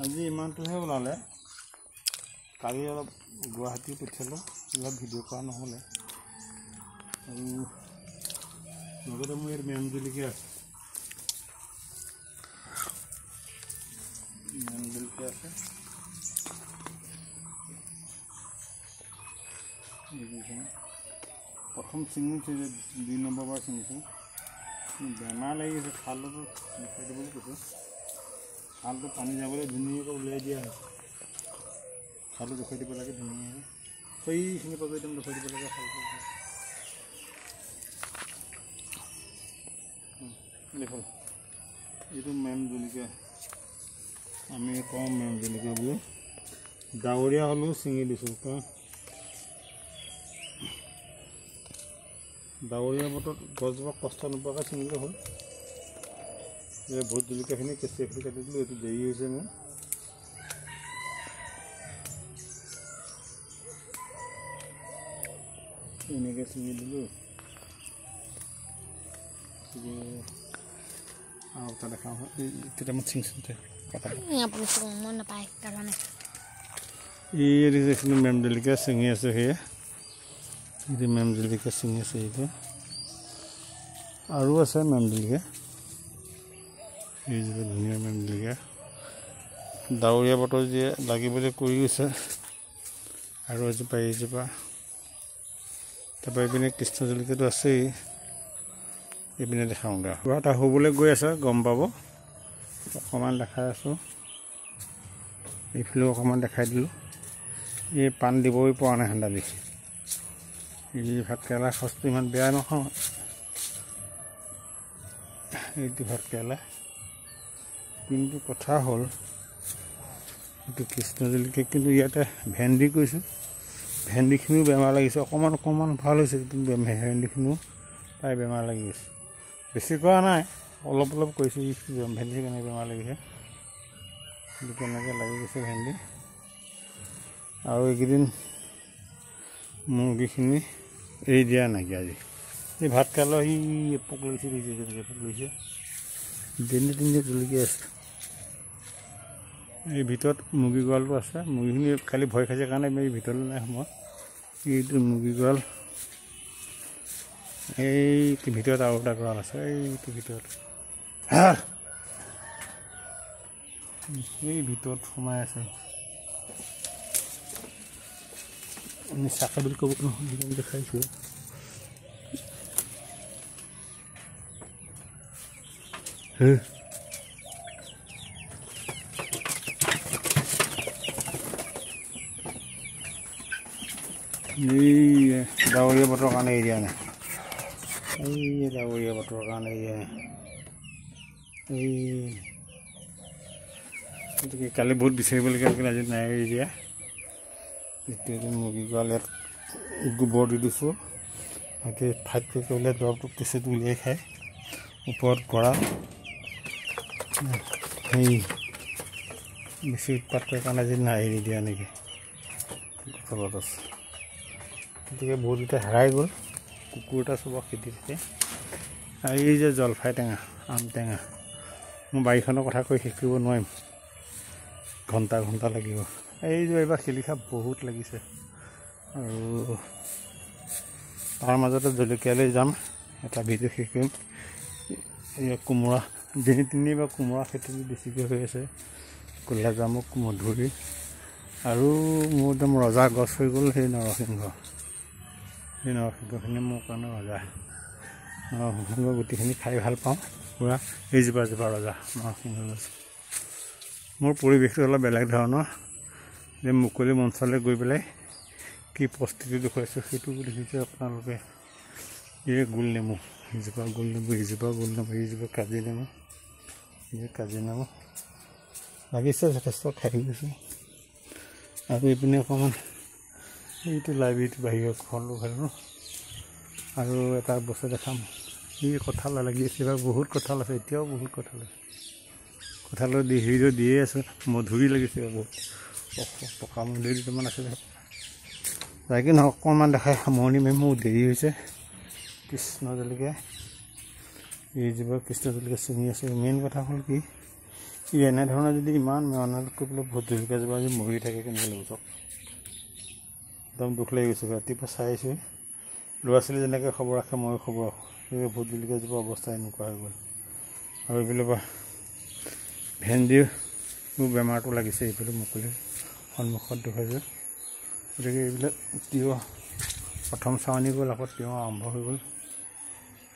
আজি ইমানটোহে ওলালে কালি অলপ গুৱাহাটী পঠিয়ালোঁ অলপ ভিডিঅ' কৰা নহ'লে আৰু লগতে মোৰ ইয়াত মেম জলকীয়া আছে প্ৰথম ছিঙিছোঁ যে 2 নম্বৰ বাৰ ছিঙিছোঁ বেমাৰ লাগি আছে খালটো মিঠাই দিবলৈ কৈছোঁ খালটো পানী যাবলৈ ধুনীয়াকৈ উলিয়াই দিয়া হৈছে খালটো দেখুৱাই দিব লাগে ধুনীয়াকৈ সেইখিনি পাব একদম দেখুৱাই দিব লাগে খালটো দেখোন এইটো মেম জলকীয়া আমি কওঁ মেম জলকীয়া বুলি ডাৱৰীয়া হ'লেও ছিঙি দিছোঁ কাৰণ ডাৱৰীয়া বতৰত গছজোপা কষ্ট নোপোৱাকৈ ছিঙিলে হ'ল এই ভোট জলকীয়াখিনি কেঁচিয়াখিনি কাটি দিলোঁ এইটো দেৰি হৈছে মোৰ এনেকৈ ছিঙি দিলোঁ আৰু এটা দেখাওঁ তেতিয়া মই ছিঙিছোঁ এই দেখিছিলোঁ মেম জলকীয়া ছিঙি আছে সেয়া এই মেম জলকীয়া ছিঙি আছে এইটো আৰু আছে মেম জলকীয়া এইজোপা ধুনীয়া মেম জলকীয়া ডাৱৰীয়া বতৰ যিয়ে লাগিবলৈ কৰি গৈছে আৰু এইজোপা তাৰপৰা এইপিনে কৃষ্ণ জলকীয়াটো আছেই এইপিনে দেখাওঁগৈ কিবা এটা হ'বলৈ গৈ আছে গম পাব অকণমান দেখাই আছোঁ এইফালেও অকণমান দেখাই দিলোঁ এই পাণ দিবই পৰা নাই হেন্দালি এই ভাতকেৰেলা সচটো ইমান বেয়া নহয় এইটো ভাতকেৰেলা কিন্তু কথা হ'ল এইটো কৃষ্ণ জলকীয়া কিন্তু ইয়াতে ভেন্দি কৈছোঁ ভেন্দিখিনিও বেমাৰ লাগিছে অকণমান ভাল হৈছে কিন্তু ভেন্দিখিনিও প্ৰায় বেমাৰ লাগি গৈছে বেছি কৰা নাই অলপ কৰিছোঁ ভেন্দি কেনেকৈ বেমাৰ লাগিছে কিন্তু কেনেকৈ লাগি গৈছে ভেন্দি আৰু এইকেইদিন মুৰ্গীখিনি এৰি দিয়া নাইকিয়া আজি এই ভাতকেৰেলা সি পোক লাগিছে যেনেকৈ পোক লাগিছে তিনিটা জলকীয়া আছে এই ভিতৰত মুৰ্গী গঁৰালটো আছে মুৰ্গীখিনি খালি ভয় খাইছে কাৰণে এই ভিতৰলৈ নাই সোমোৱা এইটো মুৰ্গী গঁৰাল এই ভিতৰত আৰু এটা গঁৰাল আছে এইটো ভিতৰত এই ভিতৰত সোমাই আছে আমি চাকে বুলি ক'ব নহয় দেখাইছোঁ এই ডাৱৰীয়া বতৰৰ কাৰণে এৰি দিয়া নাই এই ডাৱৰীয়া বতৰৰ কাৰণে এৰি দিয়া নাই গতিকে কালি বহুত বিচাৰিবলগীয়া হৈছিল আজি নাই এৰি দিয়া এতিয়া মুৰ্গী গঁৰাল ইয়াত গোবৰ দি দিছোঁ সিহঁতে ফাইট কৰি কৰিলে দৰৱটো কেঁচুটো উলিয়াই খায় ওপৰত গঁৰাল সেই বেছি উৎপাত কৰাৰ কাৰণে আজি নাই এৰি দিয়া নেকি তলত আছে গতিকে বহুতকেইটা হেৰাই গ'ল কুকুৰ এটা চবৰ খেতি থাকে আৰু এই যে জলফাই টেঙা আম টেঙা মোৰ বাৰীখনৰ কথা কৈ শেষ কৰিব নোৱাৰিম ঘণ্টা লাগিব এই যে এইবাৰ শিলিখা বহুত লাগিছে আৰু তাৰ মাজতে জলকীয়ালৈ যাম এটা ভিডিঅ' শেষ কৰিম এই কোমোৰা তিনিবাৰ কোমোৰা খেতি বেছিকৈ হৈ আছে ক'লা জামুক মধুৰি আৰু মোৰ একদম ৰজা গছ হৈ গ'ল সেই নৰসিংহখিনি মোৰ কাৰণে ৰজা নৰসিংহ গুটিখিনি খাই ভাল পাওঁ পূৰা এইজোপা ৰজা নৰসিংহ গছ মোৰ পৰিৱেশটো অলপ বেলেগ ধৰণৰ যে মুকলি মঞ্চলৈ গৈ পেলাই কি প্ৰস্তুতি দেখুৱাইছোঁ সেইটো দেখিছে আপোনালোকে এই গোল নেমু এইজোপা গোল নেমু এইজোপা কাজি নেমু লাগিছে যথেষ্ট খাই গৈছোঁ আৰু এইপিনে অকণমান এইটো লাইব্ৰেৰীটো বাহিৰত ফলটো খালোঁ আৰু এটা বস্তু দেখাম এই কঁঠাল লাগি আছে এইবাৰ বহুত কঁঠাল আছে এতিয়াও বহুত কঁঠাল আছে কঁঠালৰ ভিডিঅ' দিয়ে আছোঁ মধুৰি লাগিছে বহুত পকা মধুৰি দুটামান আছে যাইকি নহয় অকণমান দেখাই সামৰণি মাৰি মোৰ দেৰি হৈছে কৃষ্ণ জলকীয়া এইজোপা কৃষ্ণ জলকীয়া ছিঙি আছে মেইন কথা হ'ল কি এনেধৰণে যদি ইমান মেহনত কৰি পেলাই ভোট জলকীয়া জোপা যদি মৰি থাকে কেনেকৈ লাগিব চাওক। একদম দুখ লাগি গৈছে। ৰাতিপুৱা চাই আহিছোঁ ল'ৰা ছোৱালী যেনেকৈ খবৰ ৰাখে ময়ো খবৰ ৰাখোঁ, সেই ভোট জলকীয়া জোপা অৱস্থা এনেকুৱা হৈ গ'ল। আৰু এইফালে পৰা ভেন্দিৰ বেমাৰটো লাগিছে, এইফালে মুকলি সন্মুখত দেখুৱাইছোঁ। গতিকে এইবিলাক তিয়ঁহ প্ৰথম চাৱনি গ'ল, আকৌ তিয়ঁহ আৰম্ভ হৈ গ'ল,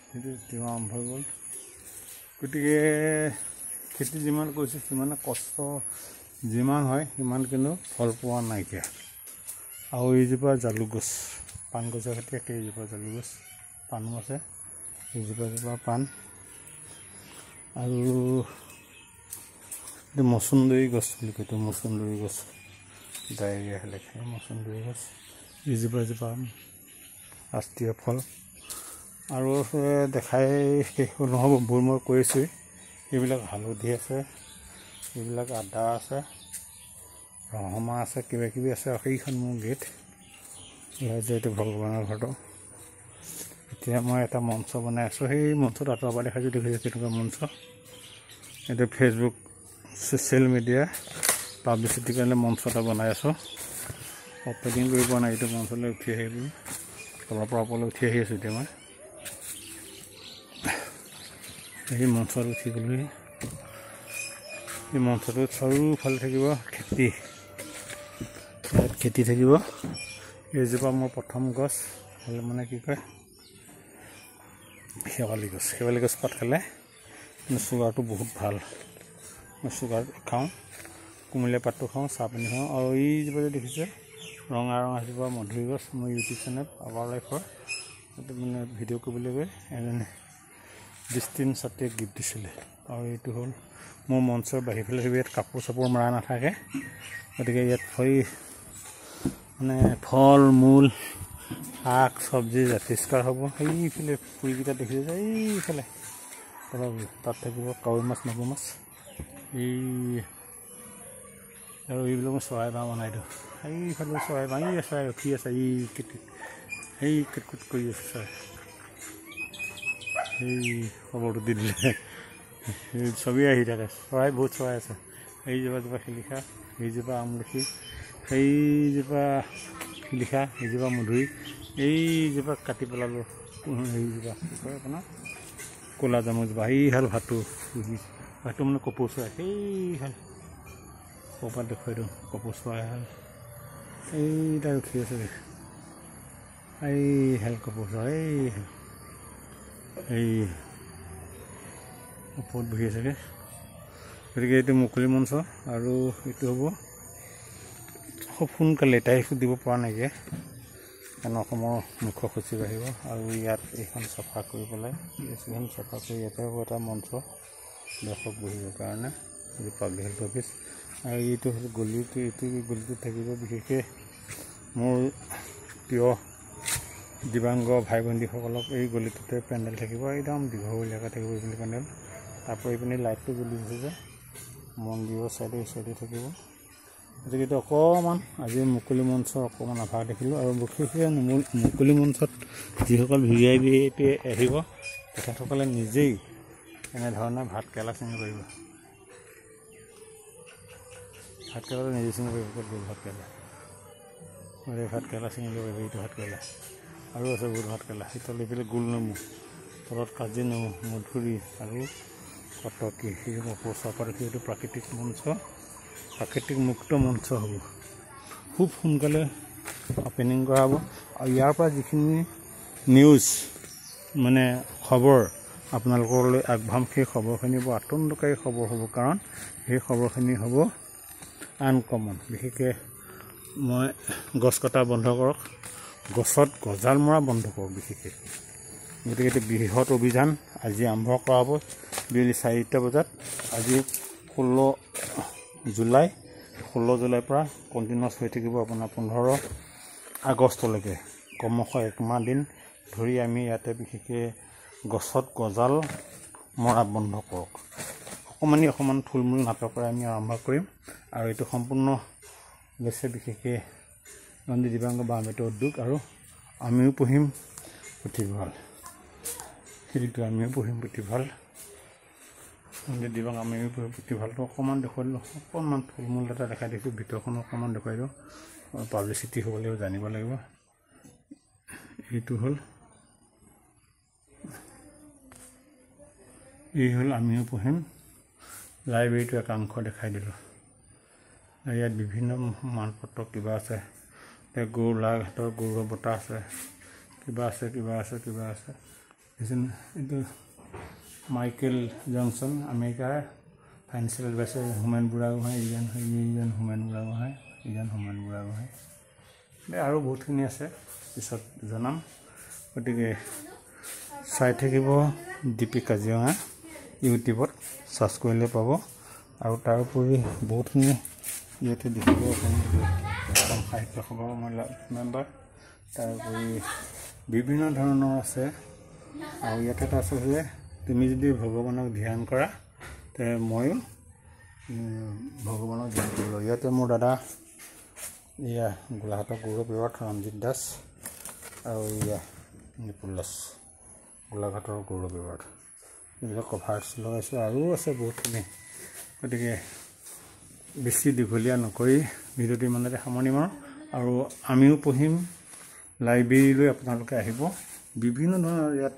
কিন্তু তিয়ঁহ আৰম্ভ হৈ গ'ল। গতিকে খেতি যিমান কৰিছোঁ সিমানে কষ্ট যিমান হয় সিমান কিন্তু ফল পোৱা নাইকিয়া। আৰু এইজোপা জালুক গছ, পাণ গছৰ খেতি একে, এইজোপা জালুক গছ, পাণো আছে, এইজোপা পাণ। আৰু এইটো মচুন্দৰী গছ বুলি কয়, এইটো মচুন্দৰী গছ, ডায়েৰিয়া হ'লে খায় মচুন্দৰী গছ। এইজোপা ৰাষ্ট্ৰীয় ফল। আৰু দেখাই শেষ নহ'ব, বোৰ মই কৈছোঁৱেই। এইবিলাক হালধি আছে, এইবিলাক আদা আছে, ৰহমা আছে, কিবা কিবি আছে। আৰু সেইখন মোৰ গেট, এয়া যে এইটো ভগৱানৰ ঘৰটো। এতিয়া মই এটা মঞ্চ বনাই আছোঁ, সেই মঞ্চত আঁতৰৰ পৰা দেখাইছোঁ, দেখিছোঁ কেনেকুৱা মঞ্চ। এইটো ফেচবুক ছ'চিয়েল মিডিয়া পাব্লিচিটিৰ কাৰণে মঞ্চ এটা বনাই আছোঁ। অপেনিং কৰি পোৱা নাই, এইটো মঞ্চলৈ উঠি আহিব, তলৰ পৰা ওপৰলৈ উঠি আহি আছোঁ এতিয়া মই। এই মঞ্চত উঠিবলৈ, এই মঞ্চটোত চাৰিওফালে থাকিব খেতি, ইয়াত খেতি থাকিব। এইজোপা মোৰ প্ৰথম গছ, মানে কি কয় শেৱালি গছ। শেৱালি গছ পাত খালে কিন্তু চুগাৰটো বহুত ভাল। মই চুগাৰ খাওঁ, কুমলীয়া পাতটো খাওঁ, চাহ পানী খাওঁ। আৰু এইজোপা যে দেখিছে ৰঙা এজোপা মধুৰি গছ, মোৰ ইউটিউব চেনেল আৱাৰ লাইফৰ মানে ভিডিঅ' কৰিবলৈ গৈ এজনে দৃষ্টিন ছাত্ৰীয়ে গিফ্ট দিছিলে। আৰু এইটো হ'ল মোৰ মঞ্চৰ বাহিৰফালে, ইয়াত কাপোৰ চাপোৰ মৰা নাথাকে, গতিকে ইয়াত মানে ফল মূল শাক চব্জি জাতিষ্কাৰ হ'ব। সেইফালে ফুৰিকেইটা দেখিছে যে এইফালে তাত থাকিব কাৱৈ মাছ, মাগুৰ মাছ। আৰু এইবিলাক মই চৰাই বাঁহ বনাই দিওঁ, সেইফালে চৰাই বাঁহ, এই চৰাই ৰখি আছে, এই কিট কৰি আছে চৰাই। সেই খবৰটো দি দিলে, চবেই আহি থাকে, চৰাই বহুত চৰাই আছে। এইজোপা শিলিখা, এইজোপা আমলখি, সেইজোপা শিলিখা, এইজোপা মধুৰি, এইজোপা কাটি পেলালোঁ, এইজোপা কি কয় আপোনাৰ ক'লা জামুজোপা। সেইহাল ভাটৌ মানে কপৌ চৰাই, সেইহাল ক'ৰবাত দেখুৱাই দিওঁ, কপৌ চৰাই হাল এইটা উঠি আছে, এইহাল কপৌ চৰাই, এই ওপৰত বহি আছেগৈ। গতিকে এইটো মুকলি মঞ্চ, আৰু এইটো হ'ব খুব সোনকালে, তাৰিখটো দিব পৰা নাইকিয়া, কাৰণ অসমৰ মুখ্য সচিব আহিব। আৰু ইয়াত এইখন চফা কৰি পেলাই, এইখন চফা কৰি ইয়াতে হ'ব এটা মঞ্চ দৰ্শক বহিবৰ কাৰণে, এইটো পাব্লিক হেল্থ অফিচ। আৰু এইটো হ'ল গলিটো, এইটো গলিটোত থাকিব বিশেষকৈ মোৰ প্ৰিয় দিব্যাংগ ভাই ভণ্টীসকলক। এই গলিটোতে পেণ্ডেল থাকিব, একদম দীঘলীয়াকৈ থাকিব এইখিনি পেণ্ডেল। তাৰপৰা এইপিনে লাইটটো জ্বলি আছে যে মন্দিৰৰ চাইডে থাকিব। গতিকে এইটো অকণমান আজি মুকলি মঞ্চৰ অকণমান আভাস দেখিলোঁ। আৰু বিশেষকৈ মুকলি মঞ্চত যিসকল VIP আহিব, তেখেতসকলে নিজেই এনেধৰণে ভাত কেৰেলা ছিঙি পাৰিব, ভাত কেৰেলা নিজে ছিঙি পাৰিব। ক'ত গ'ল ভাত কেৰেলা? ভাত কেৰেলা ছিঙি পাৰিব, এইটো ভাত কেৰেলা। আৰু আছে বহুত ভাত কেৰেলা, সিফালে এইফালে গোল নেমু, তলত কাজি নেমু, মধুৰি আৰু কটকী, সেই চফা দেখি। এইটো প্ৰাকৃতিক মঞ্চ, প্ৰাকৃতিক মুক্ত মঞ্চ হ'ব, খুব সোনকালে অপেনিং কৰা হ'ব। আৰু ইয়াৰ পৰা যিখিনি নিউজ মানে খবৰ আপোনালোকলৈ আগভাম, সেই খবৰখিনি বৰ আতংককাৰী খবৰ হ'ব, কাৰণ সেই খবৰখিনি হ'ব আনকমন। বিশেষকৈ মই গছ কটা বন্ধ কৰক, গছত গজাল মৰা বন্ধ কৰক বিশেষকৈ। গতিকে এইটো বৃহৎ অভিযান আজি আৰম্ভ কৰা হ'ব বিয়লি 4টা বজাত। আজি 16 জুলাইৰ পৰা কণ্টিনিউৱাছ হৈ থাকিব আপোনাৰ 15 আগষ্টলৈকে, ক্ৰমশঃ 1 মাহ দিন ধৰি আমি ইয়াতে বিশেষকৈ গছত গজাল মৰা বন্ধ কৰক, অকণমান থুলমূল নাটকৰে আমি আৰম্ভ কৰিম। আৰু এইটো সম্পূৰ্ণ হৈছে বিশেষকৈ দিব্যাংগ বাঁহ বেতৰ উদ্যোগ। আৰু আমিও পুহিম পুথিভঁৰাল, সেইটো আমিও পুহিম পুথিভঁৰাল। দিবাং আমি পুথিভঁৰালটো অকণমান দেখুৱাই দিলোঁ অকণমান ফুল মূল এটা দেখাই দিছোঁ ভিতৰখন অকণমান দেখুৱাই দিওঁ পাব্লিচিটি হ'ব লাগিব জানিব লাগিব এইটো হ'ল আমিও পঢ়িম লাইব্ৰেৰীটো একাংশ দেখাই দিলোঁ ইয়াত বিভিন্ন মানপত্ৰ কিবা আছে গোলাঘাটৰ গৌৰৱ বঁটা আছে কিবা আছে এইটো মাইকেল জনসন আমেৰিকাৰ ফাইনেন্সিয়েল এডভাইচাৰ হোমেন বুঢ়াগোহাঁই ইজন হোমেন বুঢ়াগোহাঁই আৰু বহুতখিনি আছে পিছত জনাম গতিকে চাই থাকিব ডিপি কাজিৰঙা ইউটিউবত চাৰ্চ কৰিলে পাব আৰু তাৰোপৰি বহুতখিনি ইয়াতে দেখিব আপুনি অসম সাহিত্য সভাৰ মেম্বাৰ তাৰোপৰি বিভিন্ন ধৰণৰ আছে আৰু ইয়াতে এটা আছে যে তুমি যদি ভগৱানক ধ্যান কৰা তে ময়ো ভগৱানক ধ্যান কৰিব ইয়াতে মোৰ দাদা এয়া গোলাঘাটৰ গৌৰৱ এৱাৰ্ড ৰঞ্জিত দাস আৰু এয়া নিপুল দাস গোলাঘাটৰ গৌৰৱ এৱাৰ্ড এইবিলাক কভাৰ্ছ লগাইছোঁ আৰু আছে বহুতখিনি গতিকে বেছি দীঘলীয়া নকৰি ভিডিঅ'টো ইমানতে সামৰণি মাৰোঁ আৰু আমিও পঢ়িম লাইব্ৰেৰীলৈ আপোনালোকে আহিব বিভিন্ন ধৰণৰ ইয়াত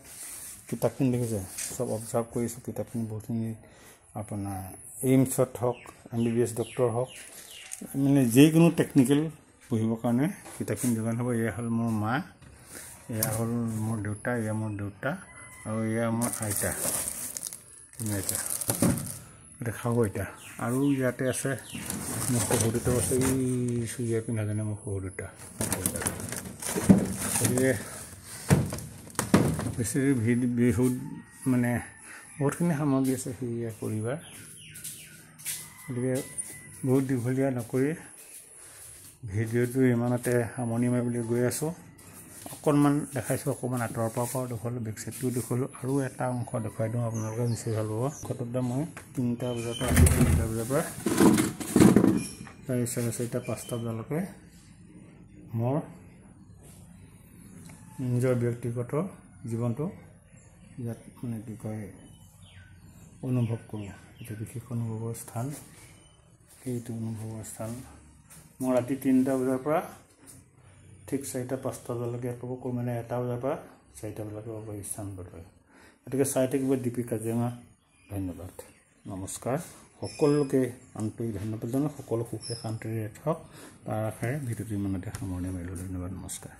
কিতাপখিনি দেখিছে চব অবজাৰ্ভ কৰিছোঁ কিতাপখিনি বহুতখিনি আপোনাৰ এইমছত হওক MBBS ডক্টৰ হওক মানে যিকোনো টেকনিকেল পঢ়িবৰ কাৰণে কিতাপখিনি যোগান হ'ব এয়া হ'ল মোৰ মা এয়া হ'ল মোৰ দেউতা এয়া মোৰ দেউতা আৰু এয়া মোৰ আইতা দেখাব এতিয়া আৰু ইয়াতে আছে মোৰ শহুৰ দেউতাও আছে এই চুৰিয়া পিন্ধাজনে মোৰ শহুৰ দেউতা গতিকে বেছি বিহুত মানে বহুতখিনি সামগ্ৰী আছে সেয়া পৰিবাৰ গতিকে বহুত দীঘলীয়া নকৰি ভিডিঅ'টো ইমানতে সামৰণি মাৰি বুলি গৈ আছোঁ অকণমান দেখাইছোঁ অকণমান আঁতৰৰ পৰা দেখুৱালোঁ বেক চাইডটোও দেখুৱালোঁ আৰু এটা অংশ দেখুৱাই দিওঁ আপোনালোকে নিশ্চয় ভাল পাব ঘৰটোত মই 3টা বজাৰ পৰা 3টা বজাৰ পৰা প্ৰায় 4:30 5টা বজালৈকে মোৰ নিজৰ ব্যক্তিগত জীৱনটো ইয়াত মানে কি কয় অনুভৱ কৰোঁ এটা বিশেষ অনুভৱৰ স্থান এইটো অনুভৱৰ স্থান মই ৰাতি 3টা বজাৰ পৰা ঠিক 4টা 5টা বজালৈকে পাব মানে 1টা বজাৰ পৰা 4টা বজালৈকে পাব এই স্থানটোলৈ গতিকে চাই থাকিব ডিপি কাজিৰঙা ধন্যবাদ নমস্কাৰ সকলোকে আন্তৰিক ধন্যবাদ জনাওঁ সকলো সুখে শান্তিৰে থাকক তাৰ আশাৰে ভিডিঅ'টো ইমানতে সামৰণি মাৰিলোঁ ধন্যবাদ নমস্কাৰ